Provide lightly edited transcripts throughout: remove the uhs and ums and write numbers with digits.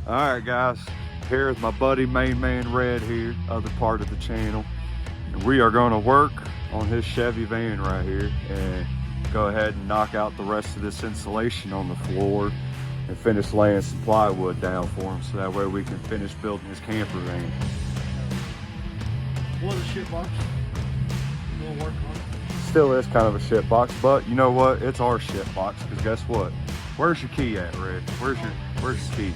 All right, guys. Here's my buddy Main Man Red here, other part of the channel. And we are going to work on his Chevy van right here and go ahead and knock out the rest of this insulation on the floor and finish laying some plywood down for him so that way we can finish building his camper van. Was a shit box. We'll work on it. Still is kind of a shit box, but you know what? It's our shit box, because guess what? Where's your key at, Red? Where's your key?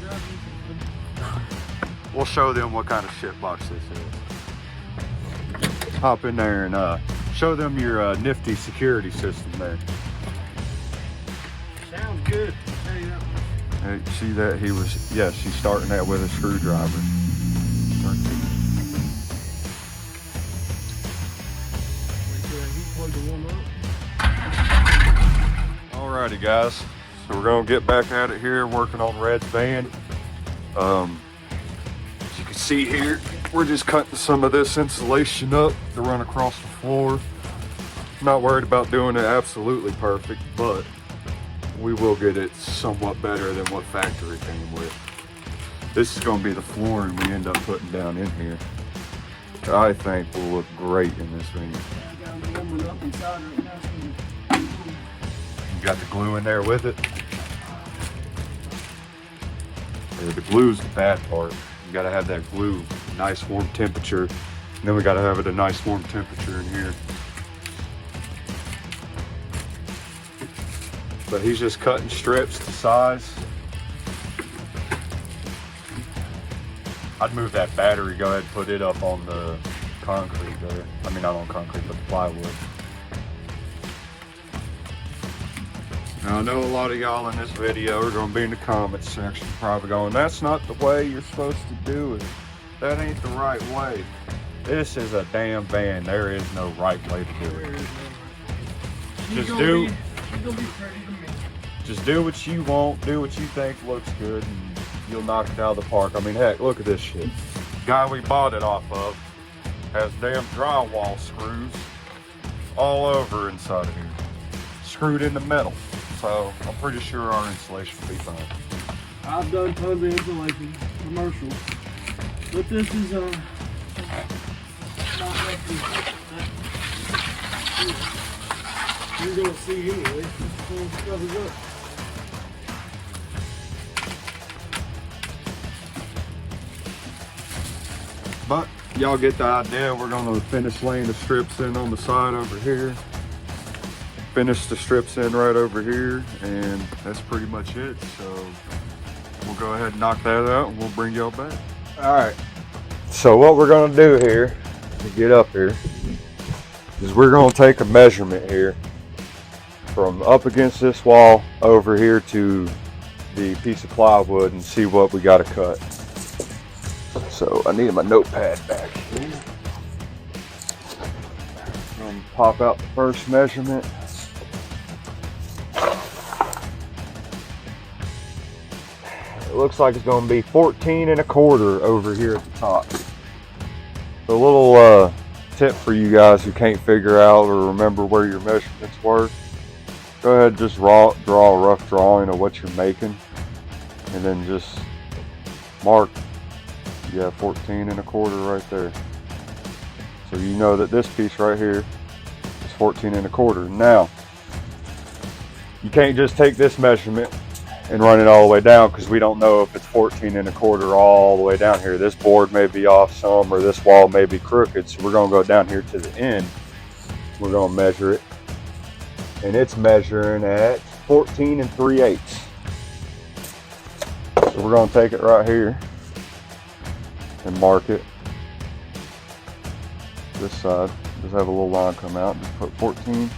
We'll show them what kind of shit box this is. Hop in there and show them your nifty security system there. Sounds good. Tell you that much. Hey, see that? She's starting that with a screwdriver. Alrighty, guys. So we're gonna get back at it here, working on Red's van. As you can see here, we're just cutting some of this insulation up to run across the floor. Not worried about doing it absolutely perfect, but we will get it somewhat better than what factory came with. This is gonna be the flooring we end up putting down in here. I think will look great in this van. You got the glue in there with it. Yeah, the glue's the bad part. You gotta have that glue, nice warm temperature. And then we gotta have it a nice warm temperature in here. But he's just cutting strips to size. I'd move that battery, go ahead and put it up on the concrete there. I mean, not on concrete, but the plywood. Now, I know a lot of y'all in this video are gonna be in the comments section probably going, that's not the way you're supposed to do it. That ain't the right way. This is a damn van. There is no right way to do it. She's gonna be pretty to me. Just do what you want, do what you think looks good, and you'll knock it out of the park. I mean, heck, look at this shit. The guy we bought it off of has damn drywall screws all over inside of here, screwed into metal. So I'm pretty sure our insulation will be fine. I've done tons of insulation, commercial, but this is not like you're gonna see anyway. This covers up. But y'all get the idea. We're gonna finish laying the strips in on the side over here. Finish the strips in right over here, and that's pretty much it. So we'll go ahead and knock that out and we'll bring y'all back. All right. So what we're gonna do here to get up here is we're gonna take a measurement here from up against this wall over here to the piece of plywood and see what we gotta cut. So I need my notepad back here. I'm gonna pop out the first measurement. It looks like it's going to be 14 1/4 over here at the top. So a little tip for you guys who can't figure out or remember where your measurements were. Go ahead and just draw a rough drawing of what you're making, and then just mark, 14 1/4 right there. So you know that this piece right here is 14 1/4. Now, you can't just take this measurement and run it all the way down, because we don't know if it's 14 1/4 all the way down here. This board may be off some, or this wall may be crooked. So we're gonna go down here to the end. We're gonna measure it, and it's measuring at 14 3/8. So we're gonna take it right here and mark it. This side, just have a little line come out, just put 14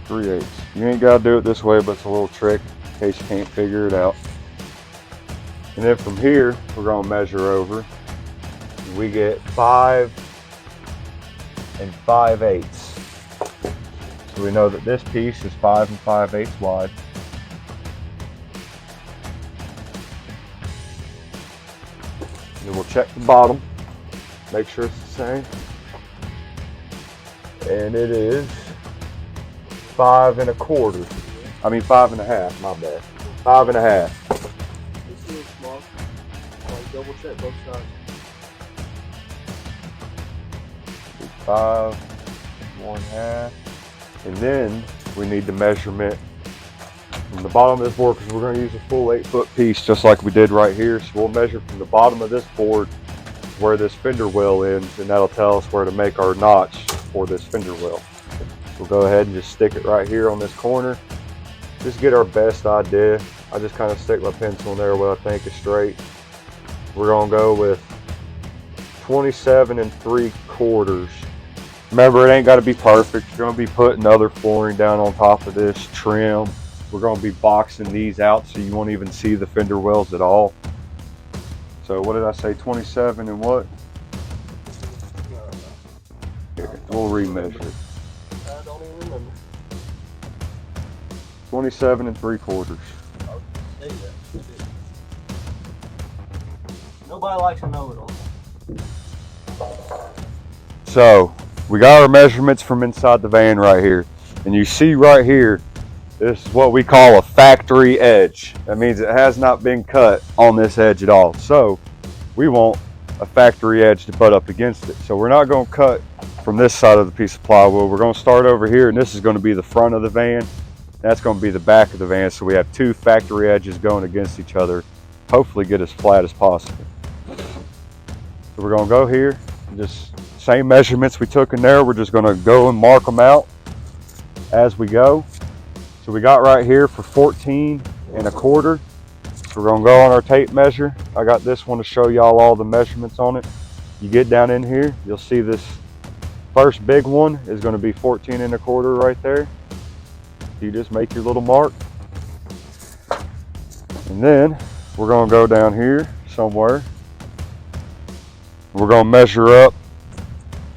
3/8. You ain't gotta do it this way, but it's a little trick in case you can't figure it out. And then from here, we're gonna measure over. We get 5 5/8. So we know that this piece is 5 5/8 wide. Then we'll check the bottom, make sure it's the same. And it is 5 1/4. I mean 5 1/2, my bad. 5 1/2. double check both sides. 5, 1/2, and then we need the measurement from the bottom of this board because we're going to use a full 8-foot piece just like we did right here. So we'll measure from the bottom of this board where this fender well ends, and that'll tell us where to make our notch for this fender well. We'll go ahead and just stick it right here on this corner. Just get our best idea. I just kind of stick my pencil in there what I think is straight. We're going to go with 27 3/4. Remember, it ain't got to be perfect. You're going to be putting other flooring down on top of this, trim. We're going to be boxing these out so you won't even see the fender wells at all. So what did I say, 27 and what? Here, we'll remeasure it. I don't even remember. 27 3/4. I'll say that. Nobody likes to know it all. So we got our measurements from inside the van right here. And you see right here, this is what we call a factory edge. That means it has not been cut on this edge at all. So we want a factory edge to butt up against it. So we're not going to cut from this side of the piece of plywood. We're going to start over here, and this is going to be the front of the van. That's going to be the back of the van. So we have two factory edges going against each other. Hopefully get as flat as possible. So we're going to go here, just same measurements we took in there. We're just going to go and mark them out as we go. So we got right here for 14 1/4. So we're going to go on our tape measure. I got this one to show y'all all the measurements on it. You get down in here, you'll see this first big one is going to be 14 1/4 right there. You just make your little mark. And then we're going to go down here somewhere. We're going to measure up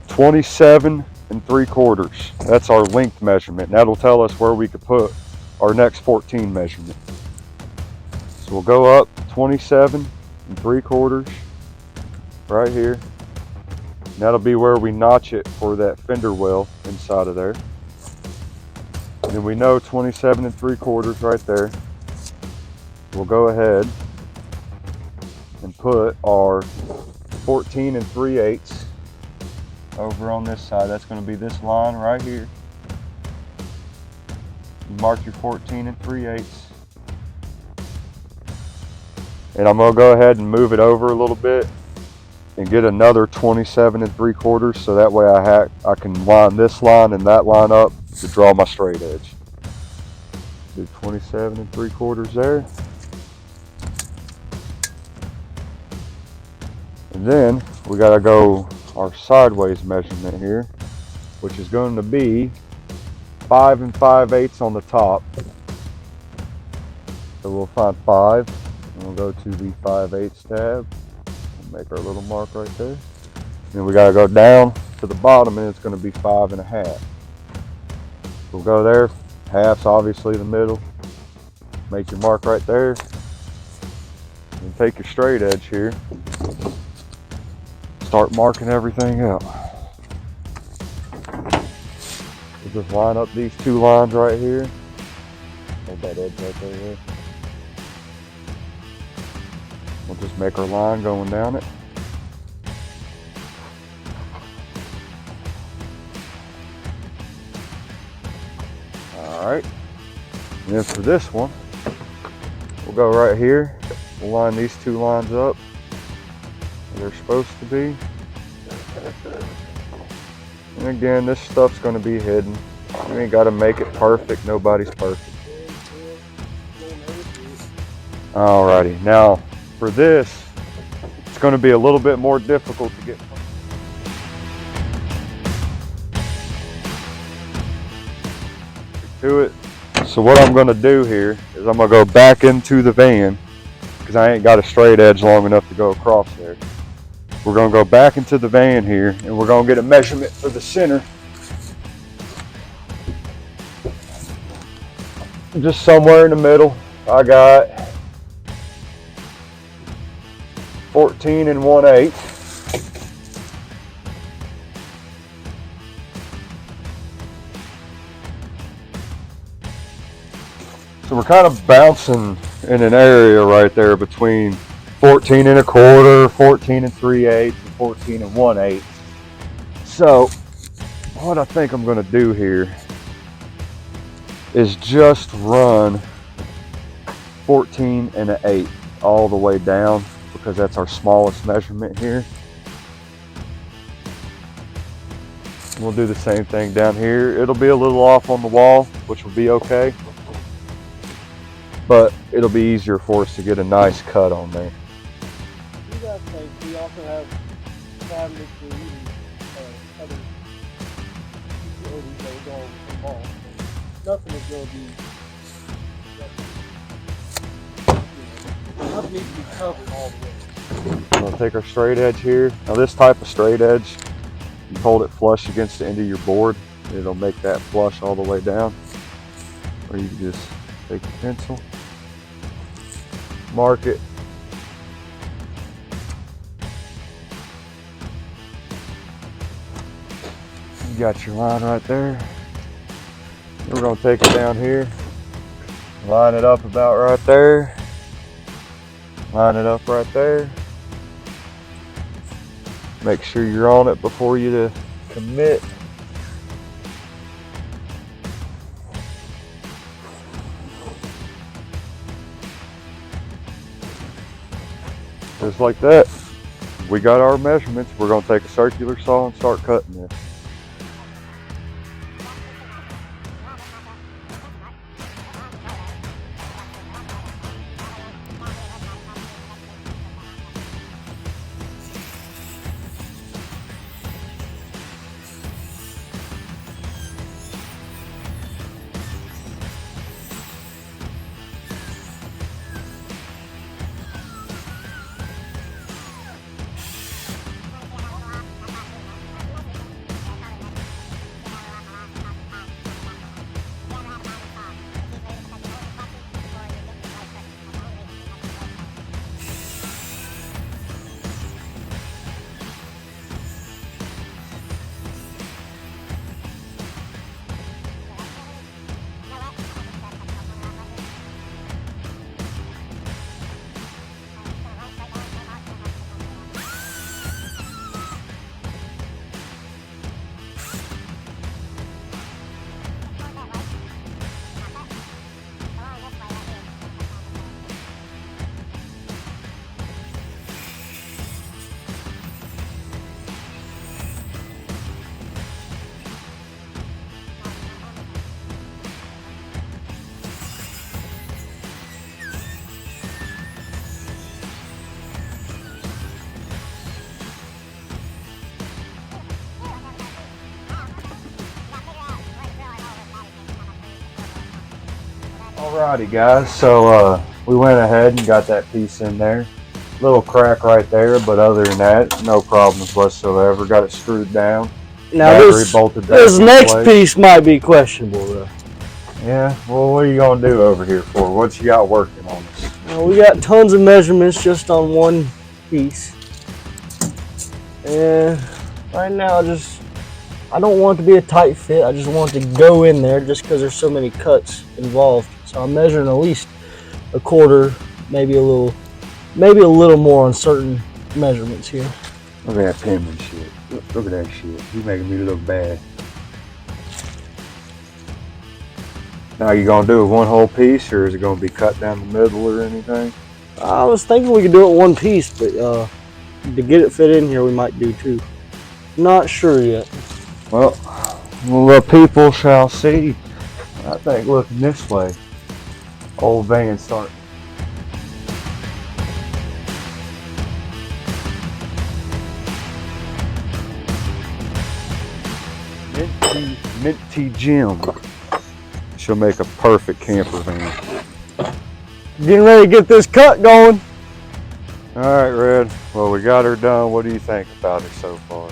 27 3/4. That's our length measurement. And that'll tell us where we could put our next 14 measurement. So we'll go up 27 3/4 right here. And that'll be where we notch it for that fender well inside of there. And then we know 27 3/4 right there. We'll go ahead and put our 14 3/8 over on this side. That's going to be this line right here. You mark your 14 3/8. And I'm going to go ahead and move it over a little bit and get another 27 3/4 so that way I can line this line and that line up to draw my straight edge. Do 27 3/4 there. And then we got to go our sideways measurement here, which is going to be 5 5/8 on the top. So we'll find 5 and we'll go to the 5/8 tab and make our little mark right there. And then we got to go down to the bottom and it's going to be 5 1/2. We'll go there. Half's obviously the middle. Make your mark right there. And take your straight edge here. Start marking everything out. We'll just line up these two lines right here. Hold that edge right there. We'll just make our line going down it. Alright. And then for this one, we'll go right here. We'll line these two lines up where they're supposed to be. And again, this stuff's going to be hidden. You ain't got to make it perfect. Nobody's perfect. Alrighty. Now, for this, it's going to be a little bit more difficult to get to it. So what I'm going to do here is I'm going to go back into the van because I ain't got a straight edge long enough to go across there. We're going to go back into the van here and we're going to get a measurement for the center. Just somewhere in the middle. I got 14 1/8. So we're kind of bouncing in an area right there between 14 and a quarter, 14 and 3/8, and 14 and 1/8. So what I think I'm gonna do here is just run 14 and an 1/8 all the way down, because that's our smallest measurement here. We'll do the same thing down here. It'll be a little off on the wall, which will be okay, but it'll be easier for us to get a nice cut on there. You guys think we also have cabinets or even other utilities that will go involved. Nothing is going to be, nothing needs to be covered all the way. We'll take our straight edge here. Now this type of straight edge, you hold it flush against the end of your board, and it'll make that flush all the way down. Or you can just take your pencil, mark it. You got your line right there. We're gonna take it down here, line it up about right there, line it up right there. Make sure you're on it before you commit. Just like that. We got our measurements. We're gonna take a circular saw and start cutting this. Alrighty guys, so we went ahead and got that piece in there. Little crack right there, but other than that, no problems whatsoever. Got it screwed down. Now this next piece might be questionable though. Yeah, well what are you going to do over here for? What you got working on this? Well, we got tons of measurements just on one piece. And right now I don't want it to be a tight fit. I just want it to go in there just because there's so many cuts involved. So I'm measuring at least a quarter, maybe a little more on certain measurements here. Look at that penmanship. Look at that shit. You're making me look bad. Now you gonna do it one whole piece, or is it gonna be cut down the middle or anything? I was thinking we could do it one piece, but to get it fit in here, we might do two. Not sure yet. Well, the people shall see. I think looking this way, old van starting. Minty Jim. She'll make a perfect camper van. Getting ready to get this cut going. All right, Red. Well, we got her done. What do you think about her so far?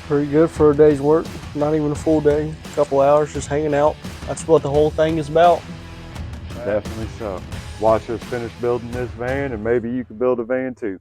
Pretty good for a day's work. Not even a full day. A couple hours just hanging out. That's what the whole thing is about. Definitely so. Watch us finish building this van, and maybe you can build a van too.